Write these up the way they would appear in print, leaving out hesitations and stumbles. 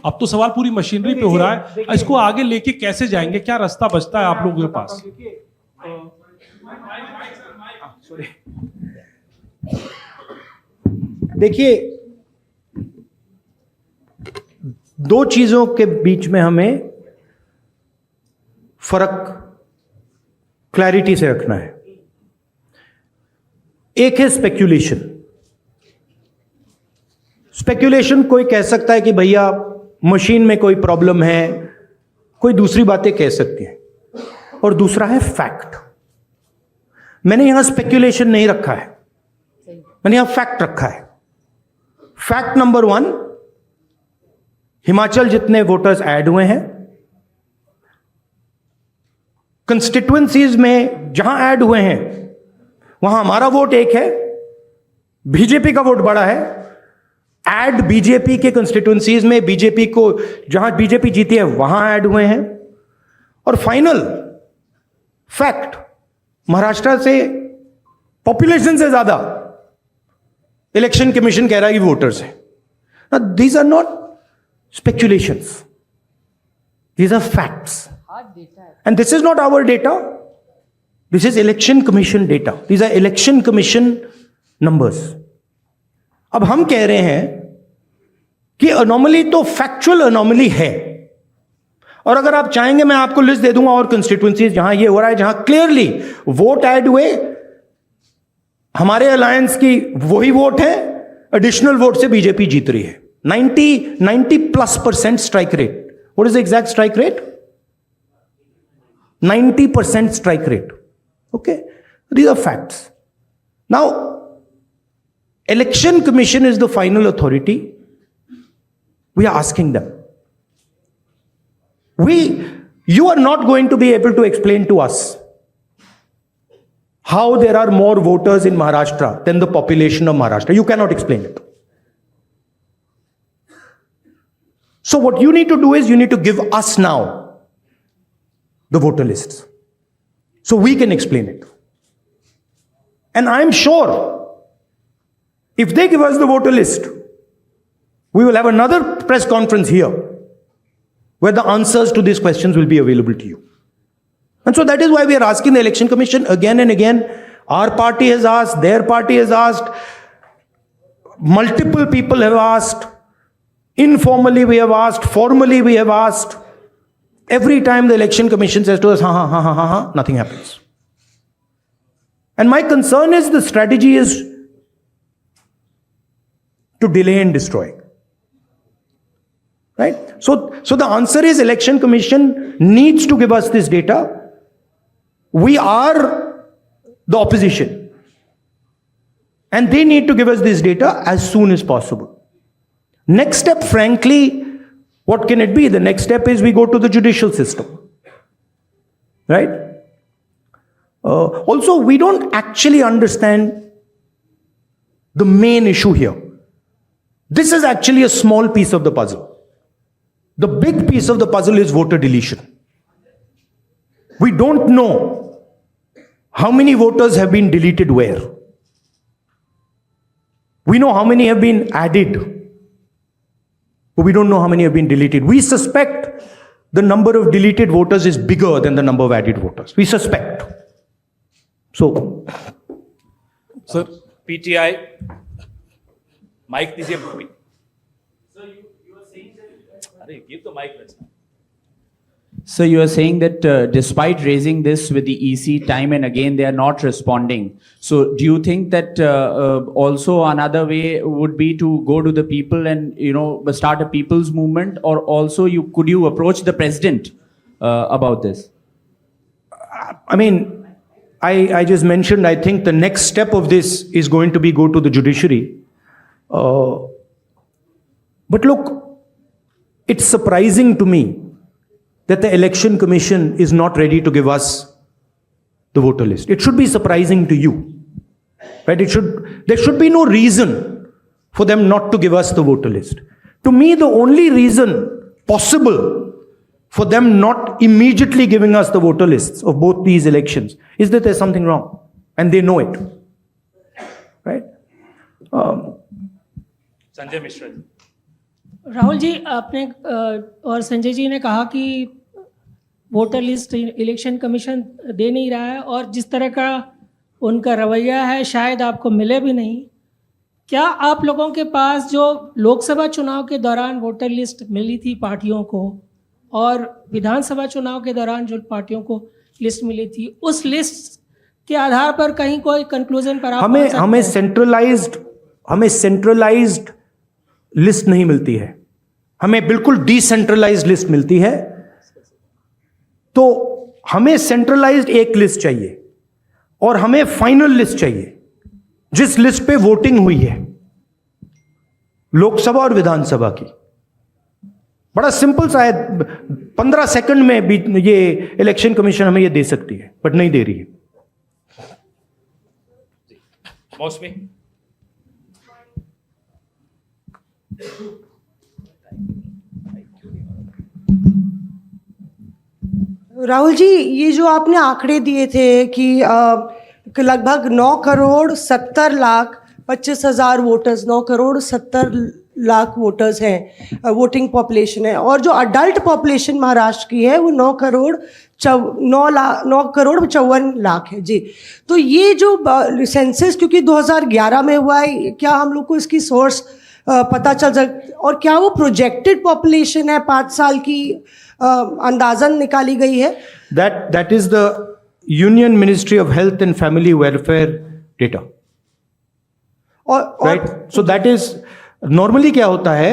अब तो सवाल पूरी मशीनरी पे हो रहा है, इसको आगे लेके कैसे जाएंगे, क्या रास्ता बचता है आप लोगों के पास? देखिए, दो चीजों के बीच में हमें फर्क क्लैरिटी से रखना है। एक है स्पेक्यूलेशन। स्पेक्यूलेशन कोई कह सकता है कि भैया मशीन में कोई प्रॉब्लम है, कोई दूसरी बातें कह सकती हैं, और दूसरा है फैक्ट। मैंने यहां स्पेक्यूलेशन नहीं रखा है, मैंने यहां फैक्ट रखा है। फैक्ट नंबर 1, हिमाचल जितने वोटर्स ऐड हुए हैं, कंस्टिट्युएंसीज में जहां ऐड हुए हैं वहां हमारा वोट एक है, बीजेपी का वोट बड़ा है। ऐड बीजेपी के कंस्टिट्युएंसीज में बीजेपी को जहां बीजेपी जीती है वहां ऐड हुए हैं। और फाइनल फैक्ट, महाराष्ट्र से पॉपुलेशन से ज्यादा इलेक्शन कमीशन कह रहा है कि वोटर्स है। These are not speculations, these are facts, and this is not our data, this is election commission data, these are election commission numbers. अब हम कह रहे हैं कि अनोमली तो फैक्चुअल अनोमली है, और अगर आप चाहेंगे मैं आपको लिस्ट दे दूंगा और कंस्टिट्युएंसीज जहां ये हो रहा है, जहां क्लियरली वोट ऐड हुए, हमारे अलायंस की वही वोट है, एडिशनल वोट से बीजेपी जीत रही है। 90+% strike rate. What is the exact strike rate? 90% strike rate. Okay? These are facts. Now, Election Commission is the final authority. We are asking them. You are not going to be able to explain to us how there are more voters in Maharashtra than the population of Maharashtra. You cannot explain it. So what you need to do is you need to give us now the voter lists so we can explain it. And I'm sure if they give us the voter list, we will have another press conference here where the answers to these questions will be available to you. And so that is why we are asking the Election Commission again and again. Our party has asked, their party has asked, multiple people have asked. Informally we have asked, formally we have asked. Every time the Election Commission says to us, nothing happens. And my concern is the strategy is to delay and destroy. Right? So the answer is Election Commission needs to give us this data. We are the opposition. And they need to give us this data as soon as possible. Next step, frankly, what can it be? The next step is we go to the judicial system. Right? Also, we don't actually understand the main issue here. This is actually a small piece of the puzzle. The big piece of the puzzle is voter deletion. We don't know how many voters have been deleted where. We know how many have been added, but we don't know how many have been deleted. We suspect the number of deleted voters is bigger than the number of added voters. We suspect. So, sir, PTI, mic दीजिए. Sir, you are saying that. अरे give the mic. So you are saying that despite raising this with the EC time and again, they are not responding. So do you think that also another way would be to go to the people and start a people's movement, or also could you approach the president about this? I mean, I just mentioned, I think the next step of this is going to be go to the judiciary. But look, it's surprising to me that the Election Commission is not ready to give us the voter list. It should be surprising to you, right? There should be no reason for them not to give us the voter list. To me, the only reason possible for them not immediately giving us the voter lists of both these elections is that there's something wrong, and they know it, right? Sanjay Mishra. Rahul ji, आपने और संजय जी ने कहा कि voter list election commission दे नहीं रहा है और जिस तरह का उनका रवैया है शायद आपको मिले भी नहीं। क्या आप लोगों के पास जो लोकसभा चुनाव के दौरान वोटर लिस्ट मिली थी पार्टियों को और विधानसभा चुनाव के दौरान जो पार्टियों को लिस्ट मिली थी, उस लिस्ट के आधार पर कहीं कोई कंक्लूजन पर आप पहुंच सकते हैं? हमें सेंट्रलाइज्ड लिस्ट नहीं मिलती है, हमें बिल्कुल डिसेंट्रलाइज्ड लिस्ट मिलती है। तो हमें सेंट्रलाइज्ड एक लिस्ट चाहिए और हमें फाइनल लिस्ट चाहिए जिस लिस्ट पे वोटिंग हुई है लोकसभा और विधानसभा की। बड़ा सिंपल सा है, 15 सेकंड में भी ये इलेक्शन कमीशन हमें ये दे सकती है, बट नहीं दे रही है। मौसमी, राहुल जी, ये जो आपने आंकड़े दिए थे कि लगभग 9 करोड़ 70 लाख 25,000 वोटर्स, 9 करोड़ 70 लाख वोटर्स हैं, वोटिंग पॉपुलेशन है, और जो अडल्ट पॉपुलेशन महाराष्ट्र की है वो 9 करोड़ 54 लाख है जी। तो ये जो सेंसस क्योंकि 2011 में हुआ है, क्या हम लोग को इसकी सोर्स पता चल सकता, और क्या वो प्रोजेक्टेड पॉपुलेशन है 5 साल की अंदाजन निकाली गई है? That is the Union Ministry of Health and Family Welfare data. और Right? So that is normally क्या होता है,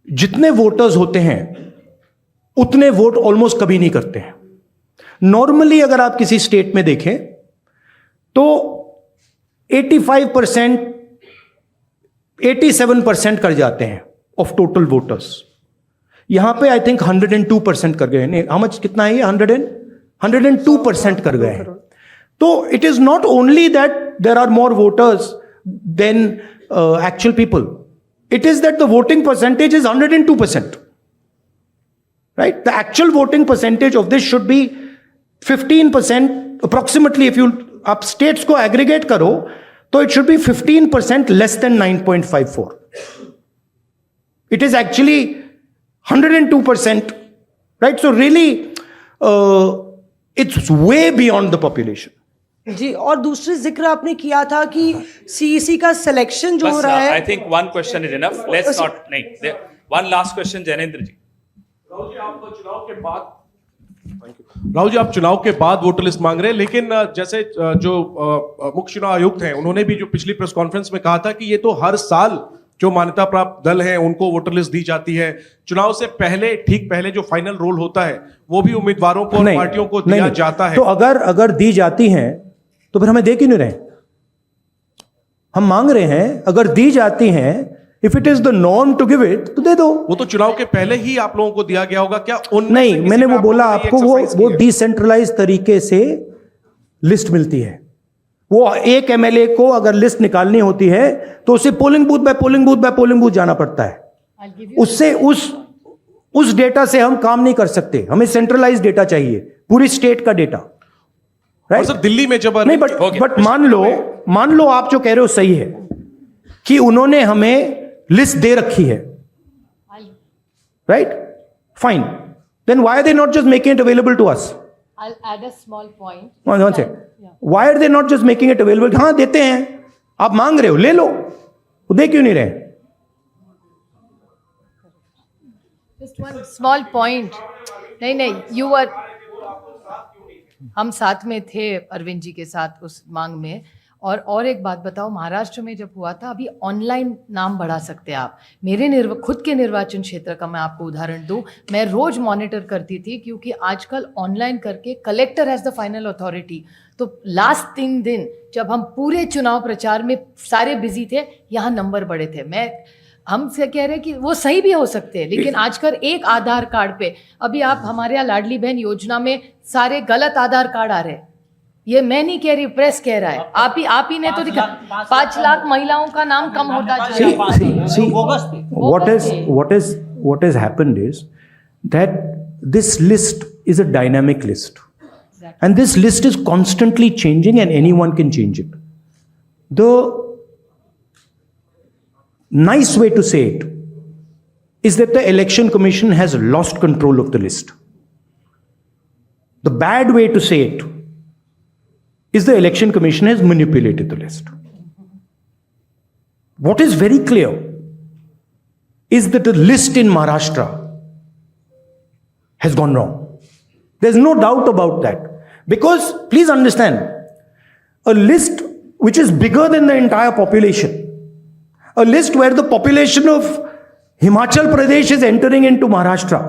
जितने वोटर्स होते हैं उतने वोट ऑलमोस्ट कभी नहीं करते हैं। नॉर्मली अगर आप किसी स्टेट में देखें तो 85%, 87% कर जाते हैं ऑफ टोटल वोटर्स। यहां पे आई थिंक 102% कर गए हैं। मच कितना है ये? 102% कर गए हैं। तो it is not only that there are more voters than actual people, it is that the voting percentage is 102%, right? The actual voting percentage of this should be 15% approximately. If you आप states को aggregate करो तो it should be 15% less than 9.54. It is actually 102%, right? So really, it's way beyond the population. जी, और दूसरी जिक्र आपने किया था कि सीईसी का सिलेक्शन जो हो रहा है। I think one question is enough, let's not, नहीं, वन लास्ट क्वेश्चन। जैनेंद्र जी, राहुल जी, आप चुनाव के बाद राहुल जी, आप चुनाव के बाद वोटर लिस्ट मांग रहे हैं, लेकिन जैसे जो मुख्य चुनाव आयुक्त हैं उन्होंने भी जो पिछली प्रेस कॉन्फ्रेंस में कहा था कि ये तो हर साल जो मान्यता प्राप्त दल हैं उनको वोटर लिस्ट दी जाती है। चुनाव से पहले, ठीक पहले जो फाइनल रोल होता है वो भी उम्मीदवारों को और पार्टियों को दिया जाता है। तो अगर दी जाती हैं तो फिर हमें दे क्यों नहीं रहे? हम मांग रहे हैं, अगर दी जाती हैं, if it is the norm to give it, तो दे दो। वो तो चुनाव के पहले ही आप लोगों को दिया गया होगा क्या? नहीं, मैंने वो बोला आपको, वो डिसेंट्रलाइज तरीके से लिस्ट मिलती है। वो एक एमएलए को अगर लिस्ट निकालनी होती है तो उसे polling booth by polling booth by polling booth जाना पड़ता है। उससे उस डेटा से हम काम नहीं कर सकते, हमें सेंट्रलाइज डेटा चाहिए, पूरी स्टेट का डेटा, राइट? सर, दिल्ली में जब नहीं, बट मान लो आप जो कह रहे हो सही है कि उन्होंने हमें लिस्ट दे रखी है, right? Fine, then why are they not just making it available to us? I'll add a small point. One second. Why are they not just making it available? हाँ, देते हैं, आप मांग रहे हो, ले लो, वो दे क्यों नहीं रहे? Just one small point. नहीं, you were, हम साथ में थे अरविंद जी के साथ उस मांग में। और एक बात बताओ, महाराष्ट्र में जब हुआ था, अभी ऑनलाइन नाम बढ़ा सकते हैं आप। मेरे खुद के निर्वाचन क्षेत्र का मैं आपको उदाहरण दूं, मैं रोज मॉनिटर करती थी क्योंकि आजकल ऑनलाइन करके collector has the final authority. तो लास्ट 3 दिन जब हम पूरे चुनाव प्रचार में सारे बिजी थे, यहाँ नंबर बढ़े थे। हम से कह रहे हैं कि वो सही भी हो सकते हैं, लेकिन आजकल एक आधार कार्ड पे, अभी आप हमारे यहाँ लाडली बहन योजना में सारे गलत आधार कार्ड आ रहे हैं। ये मैं नहीं कह रही, प्रेस कह रहा है। आप ही ने तो दिखा, 5 लाख महिलाओं का नाम कम होता जा रहा है। See, what has happened is that this list is a dynamic list. Exactly. And this list is constantly changing and anyone can change it. nice way to say it is that the Election Commission has lost control of the list. The bad way to say it is the Election Commission has manipulated the list. What is very clear is that the list in Maharashtra has gone wrong. There's no doubt about that. Because, please understand, a list which is bigger than the entire population, a list where the population of Himachal Pradesh is entering into Maharashtra,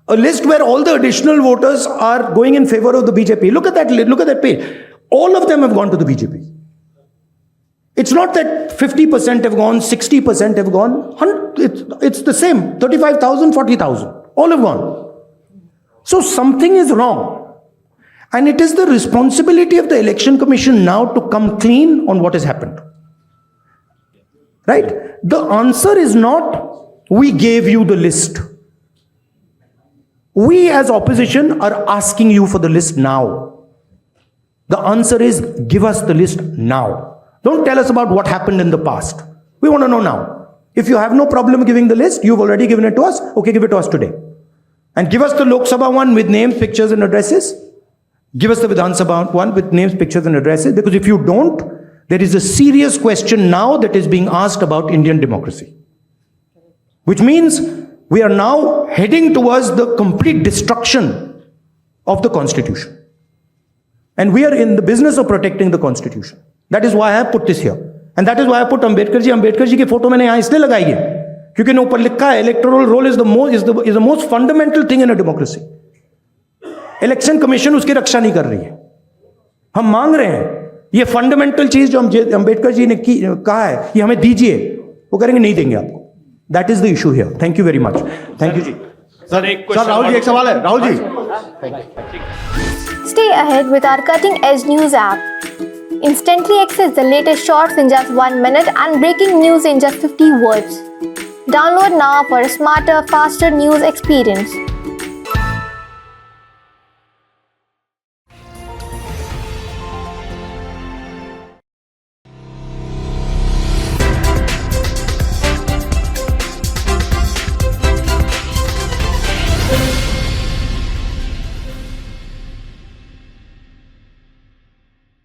a list where all the additional voters are going in favor of the BJP. Look at that page. All of them have gone to the BJP. It's not that 50% have gone, 60% have gone. It's the same. 35,000, 40,000. All have gone. So something is wrong. And it is the responsibility of the Election Commission now to come clean on what has happened. Right? The answer is not, we gave you the list. We as opposition are asking you for the list now. The answer is, give us the list now. Don't tell us about what happened in the past. We want to know now. If you have no problem giving the list, you've already given it to us, okay, give it to us today. And give us the Lok Sabha one with names, pictures and addresses. Give us the Vidhan Sabha one with names, pictures and addresses. Because if you don't, there is a serious question now that is being asked about Indian democracy. Which means we are now heading towards the complete destruction of the Constitution. And we are in the business of protecting the Constitution. That is why I have put this here. And that is why I put Ambedkar ji की photo मैंने यहाँ इसलिए लगाई है क्योंकि ऊपर लिखा है electoral roll is the most fundamental thing in a democracy. Election Commission उसकी रक्षा नहीं कर रही है. हम मांग रहे हैं ये फंडामेंटल चीज जो अंबेडकर जी ने कहा है ये हमें दीजिए, वो करेंगे नहीं देंगे आपको. That is the issue here. Thank you very much. Thank you ji. Sir एक क्वेश्चन राहुल जी एक सवाल है. Rahul ji. Stay ahead with our cutting-edge news app. Instantly access the latest shorts in just 1 minute and breaking news in just 50 words. Download now for a smarter, faster news experience.